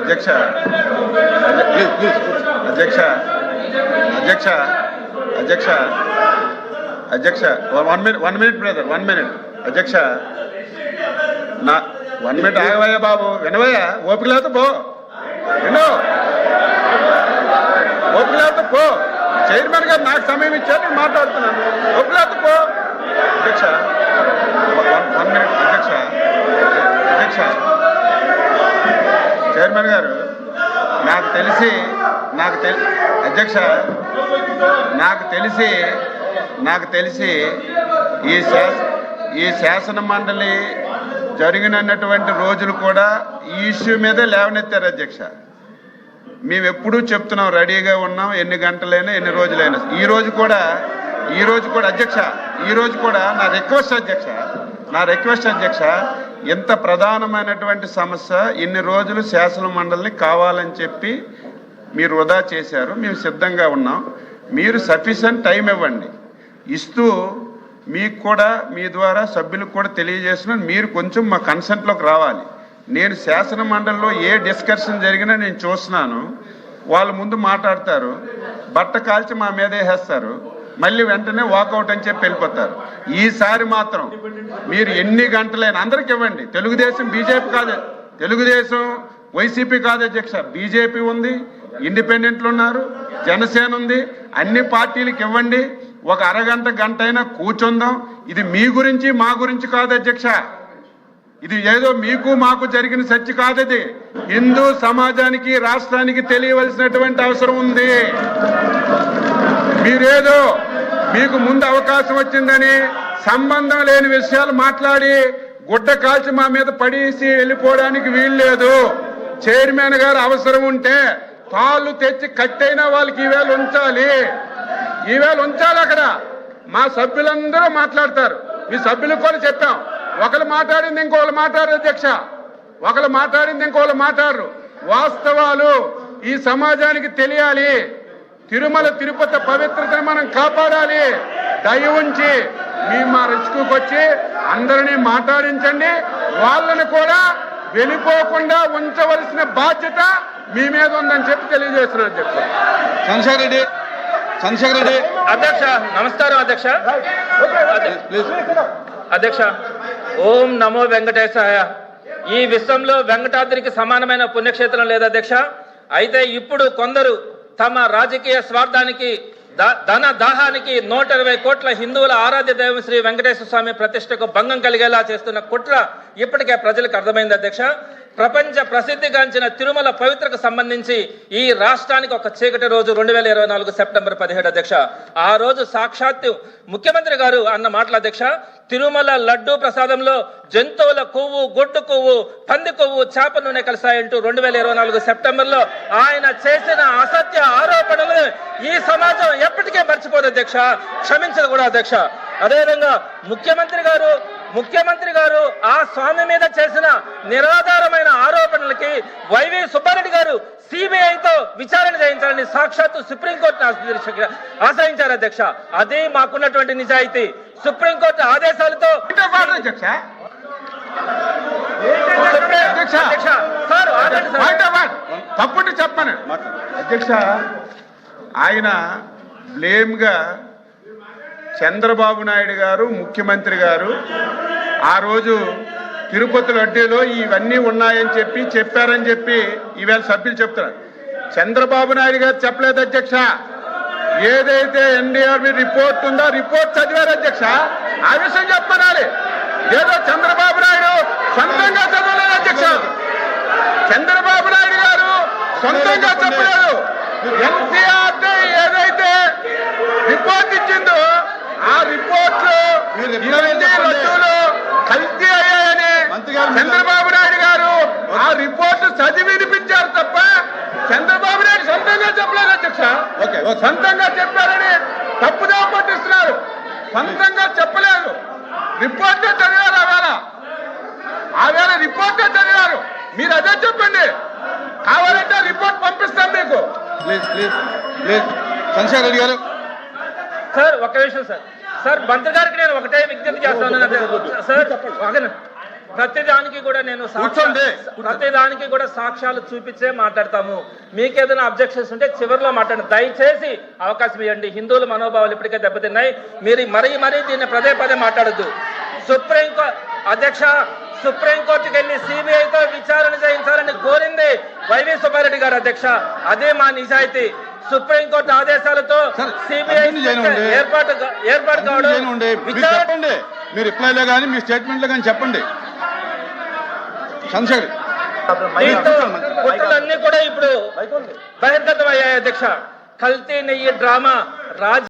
అధ్యక్ష అధ్యక్ష అధ్యక్ష అధ్యక్ష అధ్యక్ష 1 minute బ్రదర్ 1 minute అధ్యక్ష నా 1 minute ఆగవయ్యా బాబు వినవయ్యా ఓపిక లేకపోతే పో విను ఓపిక లేకపోతే పో చైర్మన్ గారు నాకు సమయం ఇచ్చారు నేను మాట్లాడుతున్నాను ఓపిక లేకపోతే పో అధ్యక్ష 1 minute అధ్యక్ష అధ్యక్ష చైర్మన్ గారు అధ్యక్ష నాకు తెలిసి ఈ శాసన మండలి జరిగినటువంటి రోజులు కూడా ఈ ఇష్యూ మీదే లేవనెత్తారు అధ్యక్ష. మేము ఎప్పుడూ చెప్తున్నాం రెడీగా ఉన్నాం ఎన్ని గంటలైనా ఎన్ని రోజులైనా. ఈ రోజు కూడా అధ్యక్ష నా రిక్వెస్ట్ అధ్యక్ష ఎంత ప్రధానమైనటువంటి సమస్య ఇన్ని రోజులు శాసన మండలిని కావాలని చెప్పి మీరు వృధా చేశారు. మేము సిద్ధంగా ఉన్నాం. మీరు సఫిషియెంట్ టైం ఇవ్వండి. ఇస్తూ మీకు కూడా మీ ద్వారా సభ్యులకు కూడా తెలియజేస్తున్నాను మీరు కొంచెం మా కన్సెంట్లోకి రావాలి. నేను శాసన మండలిలో ఏ డిస్కషన్ జరిగినా నేను చూస్తున్నాను. వాళ్ళ ముందు మాట్లాడతారు, బట్ట కాల్చి మా మీద వేసేస్తారు, మళ్ళీ వెంటనే వాకౌట్ అని చెప్పి వెళ్ళిపోతారు. ఈసారి మాత్రం మీరు ఎన్ని గంటలైనా అందరికి ఇవ్వండి. తెలుగుదేశం బీజేపీ కాదు, తెలుగుదేశం వైసీపీ కాదు అధ్యక్ష, బీజేపీ ఉంది, ఇండిపెండెంట్లు ఉన్నారు, జనసేన ఉంది, అన్ని పార్టీలకు ఇవ్వండి. ఒక అరగంట గంట అయినా కూర్చుందాం. ఇది మీ గురించి మా గురించి కాదు అధ్యక్ష, ఇది ఏదో మీకు మాకు జరిగిన చర్చ కాదు. ఇది హిందూ సమాజానికి రాష్ట్రానికి తెలియవలసినటువంటి అవసరం ఉంది. మీరేదో మీకు ముందు అవకాశం వచ్చిందని సంబంధం లేని విషయాలు మాట్లాడి గుడ్డ కాల్చి మా మీద పడేసి వెళ్ళిపోవడానికి వీల్లేదు. చైర్మన్ గారు అవసరం ఉంటే తాళ్ళు తెచ్చి కట్టైనా వాళ్ళకి ఈవేళ ఉంచాలి. అక్కడ మా సభ్యులందరూ మాట్లాడతారు. మీ సభ్యులకు కూడా చెప్పాం, ఒకరు మాట్లాడింది ఇంకోళ్ళు మాట్లాడరు అధ్యక్ష, ఒకరు మాట్లాడింది ఇంకోళ్ళు మాట్లాడరు. వాస్తవాలు ఈ సమాజానికి తెలియాలి. తిరుమల తిరుపతి పవిత్రతను మనం కాపాడాలి. దయ ఉంచి మా రెస్క్యూకి వచ్చి అందరినీ మాట్లాడించండి. వాళ్ళని కూడా వెళ్ళిపోకుండా ఉంచవలసిన బాధ్యత మీ మీద ఉందని చెప్పి తెలియజేస్తున్నారు అధ్యక్ష. చంద్రశేఖర్ రెడ్డి అధ్యక్ష. నమస్కారం అధ్యక్ష. అధ్యక్ష, ఓం నమో వెంకటేశాయ. ఈ విశ్వంలో వెంకటాద్రికి సమానమైన పుణ్యక్షేత్రం లేదు అధ్యక్ష. అయితే ఇప్పుడు కొందరు తమ రాజకీయ స్వార్థానికి ధన దాహానికి 120 కోట్ల హిందువుల ఆరాధ్య దైవం శ్రీ వెంకటేశ్వర స్వామి ప్రతిష్టకు భంగం కలిగేలా చేస్తున్న కుట్ర ఇప్పటికే ప్రజలకు అర్థమైంది అధ్యక్ష. ప్రపంచ ప్రసిద్ధిగాంచిన తిరుమల పవిత్రకు సంబంధించి ఈ రాష్ట్రానికి ఒక చీకటి రోజు 2024 సెప్టెంబర్ 17 అధ్యక్ష. ఆ రోజు సాక్షాత్తు ముఖ్యమంత్రి గారు అన్న మాటల అధ్యక్ష, తిరుమల లడ్డూ ప్రసాదంలో జంతువుల కొవ్వు, గొడ్డు కొవ్వు, పంది కొవ్వు, చేప నూనె కలిసాయంటూ 2024 సెప్టెంబర్లో ఆయన చేసిన అసత్య ఆరోపణలు ఈ సమాజం ఎప్పటికే మర్చిపోదు అధ్యక్ష, క్షమించదు కూడా అధ్యక్ష. అదేవిధంగా ముఖ్యమంత్రి గారు ఆ స్వామి మీద చేసిన నిరాధారమైన ఆరోపణలకి వైవి సుబ్బారెడ్డి గారు సిబిఐతో విచారణ చేయించాలని సాక్షాత్తు సుప్రీంకోర్టును ఆశ్రయించారు అధ్యక్ష. అదే మాకున్నటువంటి నిజాయితీ. సుప్రీంకోర్టు ఆదేశాలతో తప్పుడు చెప్పను అధ్యక్ష. ఆయన బ్లేమ్గా చంద్రబాబు నాయుడు గారు ముఖ్యమంత్రి గారు ఆ రోజు తిరుపతి లడ్డూలో ఇవన్నీ ఉన్నాయని చెప్పారని చెప్పి ఈవేళ సభ్యులు చెప్తున్నారు. చంద్రబాబు నాయుడు గారు చెప్పలేదు అధ్యక్ష. ఏదైతే ఎన్డీఆర్బీ రిపోర్ట్ ఉందో రిపోర్ట్ చదివారు అధ్యక్ష. ఆ విషయం చెప్పనాలి. ఏదో చంద్రబాబు నాయుడు సొంతంగా చదవలేదు అధ్యక్ష. చంద్రబాబు నాయుడు గారు సొంతంగా చెప్పలేదు. ఎన్సీఆర్ ఏదైతే రిపోర్ట్ ఇచ్చిందో ఆ రిపోర్ట్లు లడ్డూలు కల్తీ అయ్యాయని చంద్రబాబు నాయుడు గారు ఆ రిపోర్ట్ చదివి వినిపించారు తప్ప చంద్రబాబు నాయుడు సొంతంగా చెప్పలేదు అధ్యక్ష. సొంతంగా చెప్పారని తప్పుదా పట్టిస్తున్నారు. సొంతంగా చెప్పలేదు, రిపోర్టే చదివారు. ఆవేళ రిపోర్టే చదివారు. మీరు అదే చెప్పండి. కావాలంటే రిపోర్ట్ పంపిస్తాం మీకు. చంద్రశేఖర్ రెడ్డి గారు సార్ ఒక్క విషయం సార్. మంత్రి గారికి నేను ఒకటే విజ్ఞప్తి చేస్తాను సార్. ప్రతిదానికి కూడా నేను ప్రతిదానికి కూడా సాక్ష్యాలు చూపించే మాట్లాడతాము. మీకేదైనా అబ్జెక్షన్స్ ఉంటే చివరిలో మాట్లాడండి. దయచేసి అవకాశం ఇవ్వండి. హిందువుల మనోభావాలు ఇప్పటికే దెబ్బతిన్నాయి. మీరు మరీ దీన్ని పదే మాట్లాడద్దు. సుప్రీంకోర్టుకి వెళ్ళి సిబిఐతో విచారణ చేయించాలని కోరింది వైవి సుబ్బారెడ్డి గారు అధ్యక్ష. అదే మా నిజాయితీ. సుప్రీంకోర్టు ఆదేశాలతో సిబిఐ ఏర్పాటు కావడం. మీ రిప్లైలో కానీ మీ స్టేట్మెంట్లో కానీ చెప్పండి. చంద్రశేఖర్ కుట్రలన్నీ కూడా ఇప్పుడు బహిర్గతం అయ్యాయి అధ్యక్ష. కల్తీ నెయ్యి డ్రామా